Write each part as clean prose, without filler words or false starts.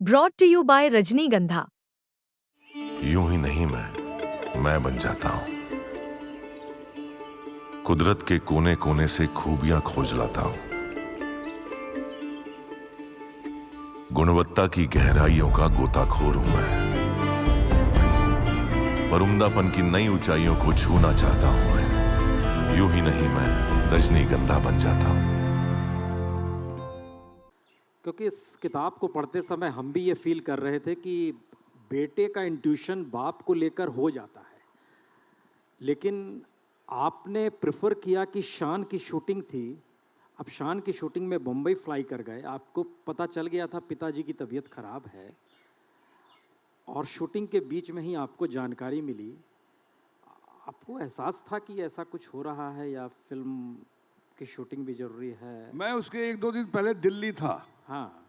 Brought to you bye रजनीगंधा। यूं ही नहीं मैं बन जाता हूं। कुदरत के कोने कोने से खूबियां खोज लाता हूं। गुणवत्ता की गहराइयों का गोताखोर हूं मैं। पर उम्दापन की नई ऊंचाइयों को छूना चाहता हूं मैं। यूं ही नहीं मैं रजनीगंधा बन जाता हूं। क्योंकि इस किताब को पढ़ते समय हम भी ये फील कर रहे थे कि बेटे का इंट्यूशन बाप को लेकर हो जाता है, लेकिन आपने प्रेफर किया कि शान की शूटिंग थी। अब शान की शूटिंग में मुंबई फ्लाई कर गए, आपको पता चल गया था पिताजी की तबीयत खराब है और शूटिंग के बीच में ही आपको जानकारी मिली। आपको एहसास था कि ऐसा कुछ हो रहा है या फिल्म की शूटिंग भी जरूरी है? मैं उसके 1-2 दिन पहले दिल्ली था। हाँ।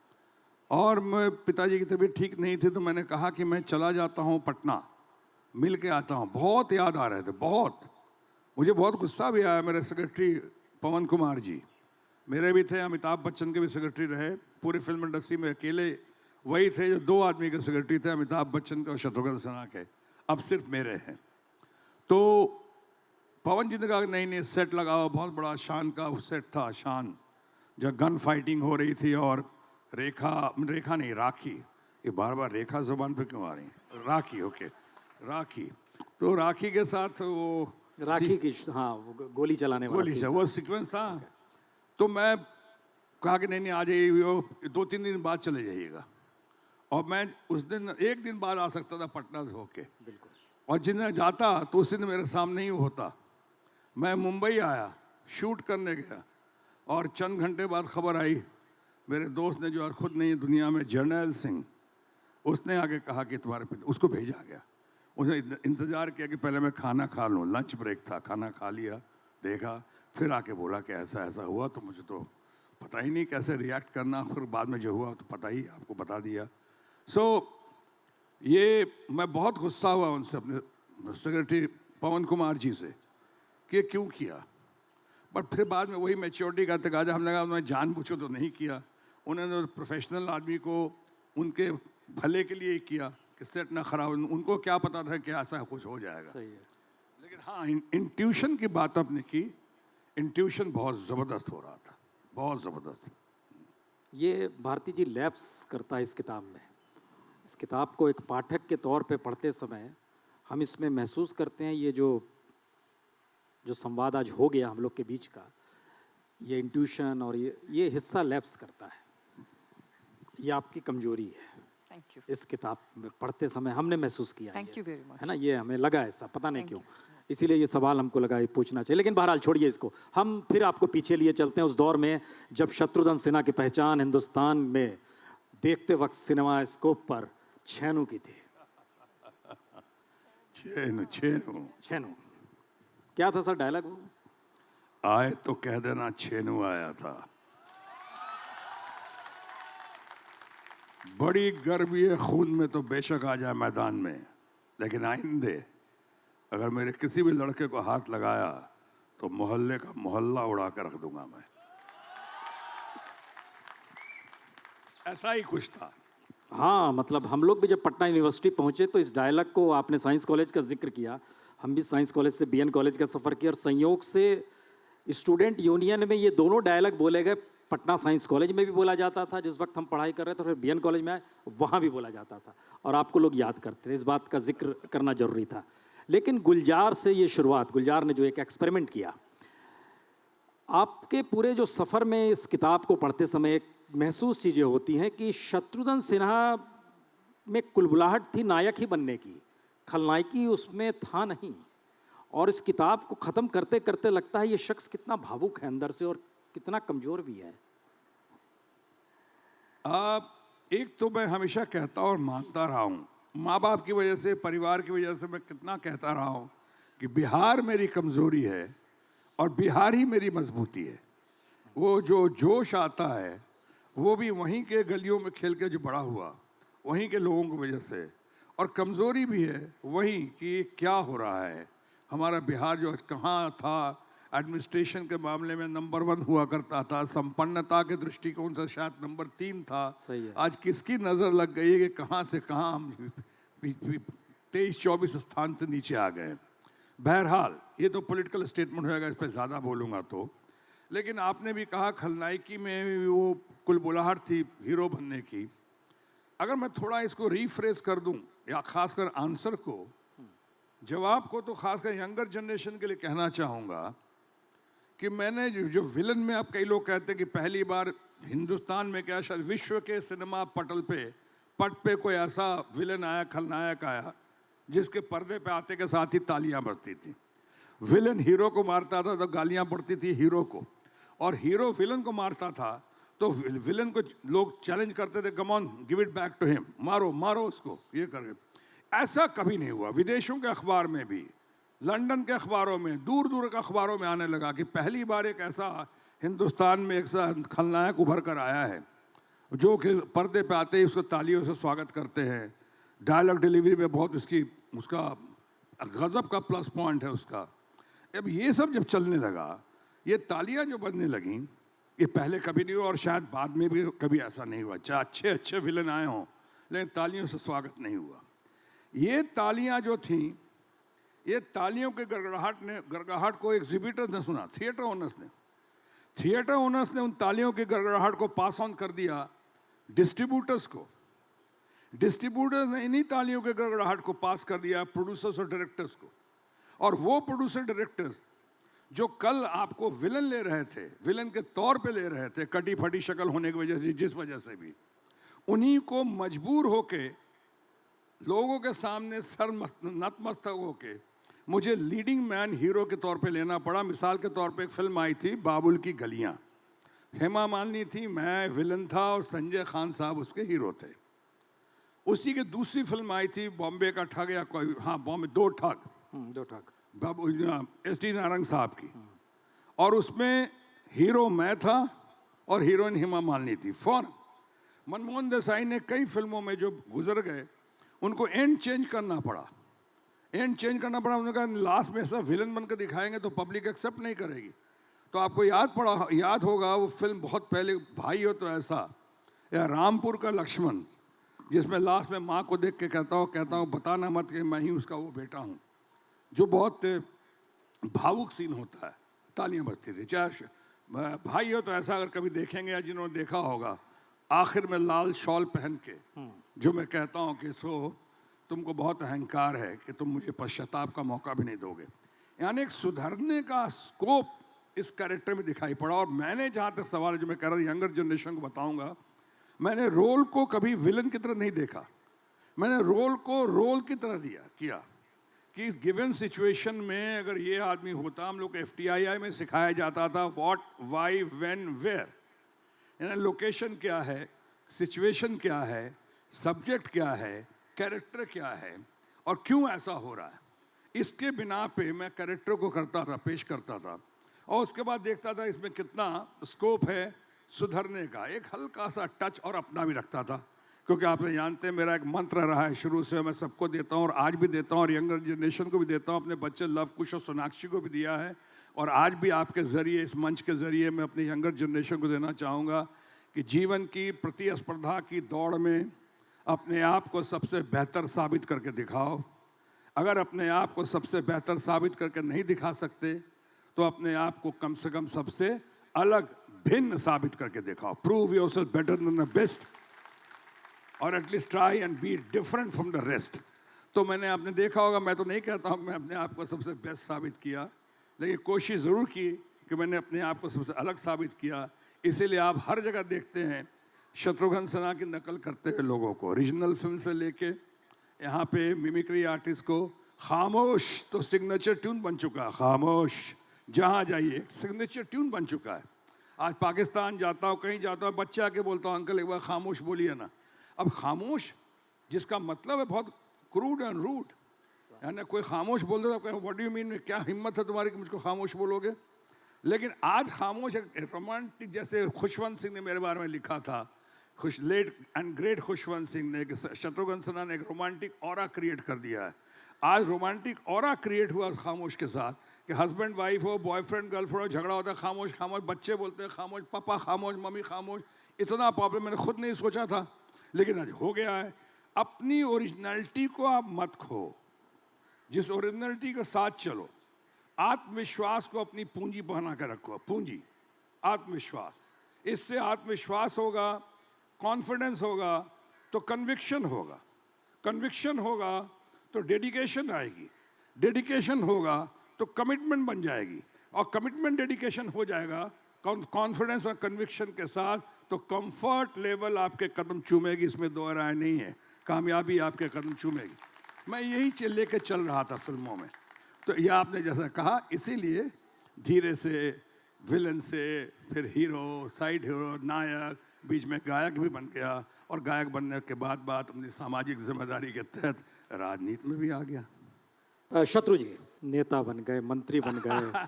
और मैं पिताजी की तबीयत ठीक नहीं थी तो मैंने कहा कि मैं चला जाता हूँ पटना, मिल के आता हूँ। बहुत याद आ रहे थे, बहुत। मुझे बहुत गुस्सा भी आया। मेरे सेक्रेटरी पवन कुमार जी मेरे भी थे, अमिताभ बच्चन के भी सेक्रेटरी रहे। पूरी फिल्म इंडस्ट्री में अकेले वही थे जो 2 आदमी के सेक्रेटरी थे, अमिताभ बच्चन के और शत्रुघ्न सिन्हा के। अब सिर्फ मेरे हैं। तो पवन जी ने कहा नहीं नहीं सेट लगाओ, बहुत बड़ा शान का सेट था। शान जब गन फाइटिंग हो रही थी और रेखा नहीं राखी, ये बार बार रेखा जुबान पे क्यों आ रही है? राखी, ओके, राखी। तो राखी के साथ वो राखी की, हाँ, वो गोली चलाने वाला गोली सीन से था। वो सीक्वेंस था। तो मैं कहा कि नहीं नहीं आ जाइए, 2-3 दिन बाद चले जाइएगा। और मैं उस दिन 1 दिन बाद आ सकता था पटना से होके। बिल्कुल। और जिस दिन जाता तो उस दिन मेरे सामने ही होता। मैं मुंबई आया, शूट करने गया और चंद घंटे बाद खबर आई। मेरे दोस्त ने जो और खुद नहीं दुनिया में, जर्नैल सिंह, उसने आके कहा कि तुम्हारे पिता, उसको भेजा गया। उसने इंतज़ार किया कि पहले मैं खाना खा लूँ। लंच ब्रेक था, खाना खा लिया, देखा, फिर आके बोला कि ऐसा ऐसा हुआ। तो मुझे तो पता ही नहीं कैसे रिएक्ट करना। फिर बाद में जो हुआ तो पता ही, आपको बता दिया। सो ये मैं बहुत गुस्सा हुआ उनसे, अपने सेक्रेटरी पवन कुमार जी से, कि क्यों किया। बट फिर बाद में वही मैच्योरिटी का तकाजा, हमने कहा उन्होंने जानबूझ तो नहीं किया। उन्होंने प्रोफेशनल आदमी को उनके भले के लिए किया कि सेट ना खराब। उनको क्या पता था कि ऐसा कुछ हो जाएगा। सही है। लेकिन हाँ, इंट्यूशन की बात आपने की। इंट्यूशन बहुत ज़बरदस्त हो रहा था, बहुत ज़बरदस्त। ये भारती जी लैप्स करता है इस किताब में। इस किताब को एक पाठक के तौर पे पढ़ते समय हम इसमें महसूस करते हैं ये जो संवाद आज हो गया हम लोग के बीच का, ये इंट्यूशन और ये हिस्सा लैप्स करता है। ये आपकी कमजोरी है। Thank you. इस किताब में पढ़ते समय हमने महसूस किया। Thank you very much. है ना, ये हमें लगा ऐसा, पता नहीं Thank क्यों। इसीलिए ये सवाल हमको लगा ये पूछना चाहिए। लेकिन बहरहाल छोड़िए इसको, हम फिर आपको पीछे लिए चलते हैं उस दौर में जब शत्रुघ्न सिन्हा की पहचान हिंदुस्तान में देखते वक्त सिनेमा स्कोप पर छेनू की थी। छेनू क्या था सर डायलॉग? वो आए तो कह देना छेनू आया था। बड़ी गर्मी है खून में तो बेशक आ जाए मैदान में, लेकिन आइंदे अगर मेरे किसी भी लड़के को हाथ लगाया तो मोहल्ले का मोहल्ला उड़ा कर रख दूंगा मैं। ऐसा ही कुछ था। हाँ, मतलब हम लोग भी जब पटना यूनिवर्सिटी पहुंचे तो इस डायलॉग को, आपने साइंस कॉलेज का जिक्र किया, हम भी साइंस कॉलेज से बीएन कॉलेज का सफ़र किया और संयोग से स्टूडेंट यूनियन में ये दोनों डायलॉग बोले गए। पटना साइंस कॉलेज में भी बोला जाता था जिस वक्त हम पढ़ाई कर रहे थे, फिर बीएन कॉलेज में आए वहाँ भी बोला जाता था और आपको लोग याद करते थे। इस बात का जिक्र करना जरूरी था। लेकिन गुलजार से ये शुरुआत, गुलजार ने जो एक एक्सपेरिमेंट किया, आपके पूरे जो सफ़र में इस किताब को पढ़ते समय एक महसूस चीज़ें होती हैं कि शत्रुघ्न सिन्हा में कुलबुलाहट थी नायक ही बनने की, खलनायकी उसमें था नहीं। और इस किताब को ख़त्म करते करते लगता है ये शख्स कितना भावुक है अंदर से और कितना कमज़ोर भी है। एक तो मैं हमेशा कहता और मानता रहा हूँ, माँ बाप की वजह से, परिवार की वजह से मैं कितना कहता रहा हूँ कि बिहार मेरी कमज़ोरी है और बिहार ही मेरी मजबूती है। वो जो जोश आता है वो भी वहीं के गलियों में खेल के जो बड़ा हुआ, वहीं के लोगों की वजह से। और कमज़ोरी भी है वहीं कि क्या हो रहा है। हमारा बिहार जो कहाँ था, एडमिनिस्ट्रेशन के मामले में नंबर 1 हुआ करता था, संपन्नता के दृष्टिकोण से शायद नंबर 3 था। सही है। आज किसकी नज़र लग गई है कि कहाँ से कहाँ हम 23-24 स्थान से नीचे आ गए। बहरहाल ये तो पॉलिटिकल स्टेटमेंट होगा, इस पर ज़्यादा बोलूँगा तो। लेकिन आपने भी कहा खलनायकी में वो कुलबुलाहट थी हीरो बनने की। अगर मैं थोड़ा इसको रीफ्रेज कर दूं, या खासकर आंसर को, जवाब को, तो खासकर यंगर जनरेशन के लिए कहना चाहूँगा कि मैंने जो विलन में, अब कई लोग कहते हैं कि पहली बार हिंदुस्तान में क्या शायद विश्व के सिनेमा पट पे कोई ऐसा विलन आया, खलनायक आया, जिसके पर्दे पे आते के साथ ही तालियां बजती थी। विलन हीरो को मारता था तो गालियां पड़ती थी हीरो को, और हीरो विलन को मारता था तो विलन को लोग चैलेंज करते थे, come on give it back to him, मारो मारो उसको, ये करके। ऐसा कभी नहीं हुआ। विदेशों के अखबार में भी, लंदन के अखबारों में, दूर दूर के अखबारों में आने लगा कि पहली बार एक ऐसा हिंदुस्तान में एक सा खलनायक उभर कर आया है जो कि पर्दे पे आते ही उसको तालियों से स्वागत करते हैं। डायलॉग डिलीवरी में बहुत उसका गजब का प्लस पॉइंट है उसका। अब ये सब जब चलने लगा, ये तालियां जो बजने लगीं, ये पहले कभी नहीं हुआ और शायद बाद में भी कभी ऐसा नहीं हुआ। चाहे अच्छे अच्छे विलन आए हों, लेकिन तालियों से स्वागत नहीं हुआ। ये तालियां जो थीं, ये तालियों के गड़गड़ाहट को एग्जिबिटर्स ने सुना, थिएटर ओनर्स ने उन तालियों की गड़गड़ाहट को पास ऑन कर दिया डिस्ट्रीब्यूटर्स को। डिस्ट्रीब्यूटर्स ने इन्हीं तालियों के गड़गड़ाहट को पास कर दिया प्रोड्यूसर्स और डायरेक्टर्स को। और वो प्रोड्यूसर डायरेक्टर्स जो कल आपको विलन ले रहे थे, विलन के तौर पे ले रहे थे, कटी फटी शक्ल होने की वजह से, जिस वजह से भी, उन्हीं को मजबूर होके लोगों के सामने सर नतमस्तक होके मुझे लीडिंग मैन हीरो के तौर पे लेना पड़ा। मिसाल के तौर पे एक फिल्म आई थी बाबुल की गलियां, हेमा मालिनी थी, मैं विलन था और संजय खान साहब उसके हीरो थे। उसी की दूसरी फिल्म आई थी बॉम्बे का ठग, या कोई, हाँ बॉम्बे, दो ठग बाबू एस.डी. नारंग साहब की, और उसमें हीरो मैं था और हीरोइन हेमा मालिनी थी। फौरन मनमोहन देसाई ने कई फिल्मों में जो गुजर गए उनको एंड चेंज करना पड़ा। उन्होंने कहा लास्ट में ऐसा विलन बनकर दिखाएंगे तो पब्लिक एक्सेप्ट नहीं करेगी। तो आपको याद होगा वो फिल्म बहुत पहले, भाई हो तो ऐसा, या रामपुर का लक्ष्मण, जिसमें लास्ट में माँ को देख के कहता हूँ बताना मत कि मैं ही उसका वो बेटा हूँ, जो बहुत भावुक सीन होता है। तालियां बजती थी। चाहे भाई हो तो ऐसा, अगर कभी देखेंगे या जिन्होंने देखा होगा, आखिर में लाल शॉल पहन के जो मैं कहता हूँ कि तुमको बहुत अहंकार है कि तुम मुझे पश्चाताप का मौका भी नहीं दोगे। यानी एक सुधरने का स्कोप इस कैरेक्टर में दिखाई पड़ा। और मैंने, जहाँ तक सवाल जो मैं कह रहा था, यंगर जनरेशन को बताऊंगा, मैंने रोल को कभी विलन की तरह नहीं देखा। मैंने रोल को रोल की तरह किया कि इस गिवन सिचुएशन में अगर ये आदमी होता, हम लोग FTII में सिखाया जाता था व्हाट, वाई, व्हेन, वेयर, यानी लोकेशन क्या है, सिचुएशन क्या है, सब्जेक्ट क्या है, कैरेक्टर क्या है और क्यों ऐसा हो रहा है। इसके बिना पे मैं कैरेक्टर को पेश करता था और उसके बाद देखता था इसमें कितना स्कोप है सुधरने का। एक हल्का सा टच और अपना भी रखता था, क्योंकि आप जानते हैं मेरा एक मंत्र रहा है शुरू से, मैं सबको देता हूँ और आज भी देता हूँ और यंगर जनरेशन को भी देता हूँ, अपने बच्चे लव कुश और सोनाक्षी को भी दिया है और आज भी आपके ज़रिए, इस मंच के ज़रिए मैं अपने यंगर जनरेशन को देना चाहूँगा कि जीवन की प्रतिस्पर्धा की दौड़ में अपने आप को सबसे बेहतर साबित करके दिखाओ। अगर अपने आप को सबसे बेहतर साबित करके नहीं दिखा सकते तो अपने आप को कम से कम सबसे अलग, भिन्न साबित करके दिखाओ। Prove yourself better than the best और at least try and be different from the rest. तो मैंने, आपने देखा होगा, मैं तो नहीं कहता हूँ कि मैं अपने आप को सबसे बेस्ट साबित किया, लेकिन कोशिश ज़रूर की कि मैंने अपने आप को सबसे अलग साबित किया। इसीलिए आप हर जगह देखते हैं शत्रुघ्न सिन्हा की नकल करते हुए लोगों को, रीजनल फिल्म से लेके यहाँ पे मिमिक्री आर्टिस्ट को। खामोश तो सिग्नेचर ट्यून बन चुका है, खामोश जहाँ जाइए सिग्नेचर ट्यून बन चुका है। आज पाकिस्तान जाता हूँ, कहीं जाता हूँ, बच्चे आके बोलता हूँ अंकल एक बार खामोश बोलिए ना। अब खामोश जिसका मतलब है बहुत क्रूड एंड रूड, यानी कोई खामोश बोल दे तो व्हाट डू यू मीन, क्या हिम्मत है तुम्हारी कि मुझको खामोश बोलोगे। लेकिन आज खामोश एक रोमांटिक, जैसे खुशवंत सिंह ने मेरे बारे में लिखा था, late and great Khushwant Singh ने, शत्रुघ्न सिन्हा ने एक रोमांटिक ऑरा क्रिएट कर दिया है। आज रोमांटिक ऑरा क्रिएट हुआ खामोश के साथ कि हस्बैंड वाइफ हो, बॉयफ्रेंड गर्लफ्रेंड हो, झगड़ा होता है खामोश खामोश, बच्चे बोलते हैं खामोश, पापा खामोश, मम्मी खामोश। इतना प्रॉब्लम मैंने खुद नहीं सोचा था, लेकिन आज हो गया है। अपनी ओरिजिनलिटी को आप मत खो, जिस ओरिजिनलिटी के साथ चलो। आत्मविश्वास को अपनी पूंजी बना कर रखो, पूंजी आत्मविश्वास। इससे आत्मविश्वास होगा, कॉन्फिडेंस होगा तो कन्विक्शन होगा, कन्विक्शन होगा तो डेडिकेशन आएगी, डेडिकेशन होगा तो कमिटमेंट बन जाएगी, और कमिटमेंट डेडिकेशन हो जाएगा कॉन्फिडेंस और कन्विक्शन के साथ, तो कंफर्ट लेवल आपके कदम चूमेगी, इसमें दो राय नहीं है। कामयाबी आपके कदम चूमेगी। मैं यही लेके चल रहा था फिल्मों में। तो यह आपने जैसा कहा, इसीलिए धीरे से विलन से फिर हीरो, साइड हीरो, नायक, बीच में गायक भी बन गया, और गायक बनने के बाद बात अपनी सामाजिक जिम्मेदारी के तहत राजनीति में भी आ गया। शत्रु जी नेता बन गए, मंत्री बन गए,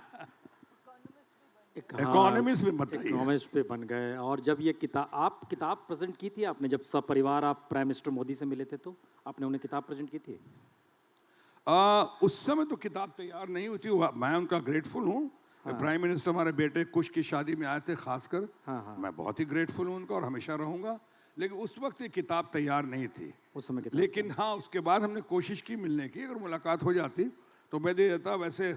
इकोनॉमिस्ट भी बताइए, इकोनॉमिस्ट पे बन गए। और जब ये किताब प्रेजेंट की थी आपने, जब सपरिवार आप प्राइम मिनिस्टर मोदी से मिले थे, तो आपने उन्हें किताब प्रेजेंट की थी? उस समय तो किताब तैयार नहीं हुई थी। मैं उनका ग्रेटफुल हूँ। प्राइम मिनिस्टर हमारे बेटे कुश की शादी में आए थे खासकर। मैं बहुत ही ग्रेटफुल हूँ उनका और हमेशा रहूँगा। लेकिन उस वक्त ये किताब तैयार नहीं थी उस समय। लेकिन हाँ, उसके बाद हमने कोशिश की मिलने की, अगर मुलाकात हो जाती तो मैं दे देता। वैसे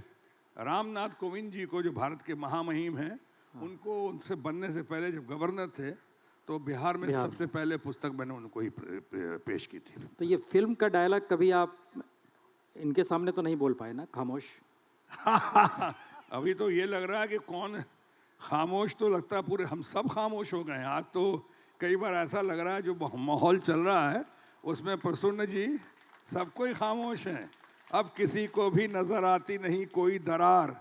रामनाथ कोविंद जी को, जो भारत के महामहिम हैं, उनको उनसे बनने से पहले जब गवर्नर थे तो बिहार में सबसे पहले पुस्तक मैंने उनको ही पेश की थी। तो ये फिल्म का डायलॉग कभी आप इनके सामने तो नहीं बोल पाए ना, खामोश? अभी तो ये लग रहा है कि कौन खामोश, तो लगता है पूरे हम सब खामोश हो गए हैं। आज तो कई बार ऐसा लग रहा है जो माहौल चल रहा है उसमें प्रसन्न जी सब कोई खामोश हैं। अब किसी को भी नजर आती नहीं कोई दरार,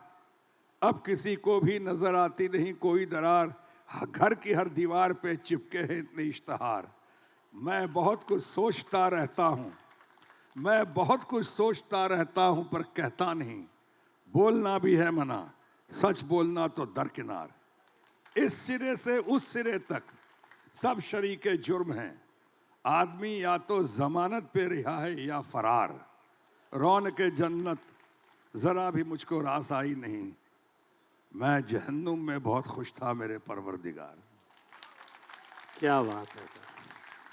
अब किसी को भी नजर आती नहीं कोई दरार, घर की हर दीवार पे चिपके हैं इतने इश्तहार। मैं बहुत कुछ सोचता रहता हूँ, मैं बहुत कुछ सोचता रहता हूँ पर कहता नहीं, बोलना भी है मना, सच बोलना तो दरकिनार। इस सिरे से उस सिरे तक सब शरीके जुर्म हैं, आदमी या तो जमानत पे रिहा है या फरार। रौनके जन्नत जरा भी मुझको रास आई नहीं, मैं जहन्नुम में बहुत खुश था मेरे परवरदिगार। क्या बात है सर।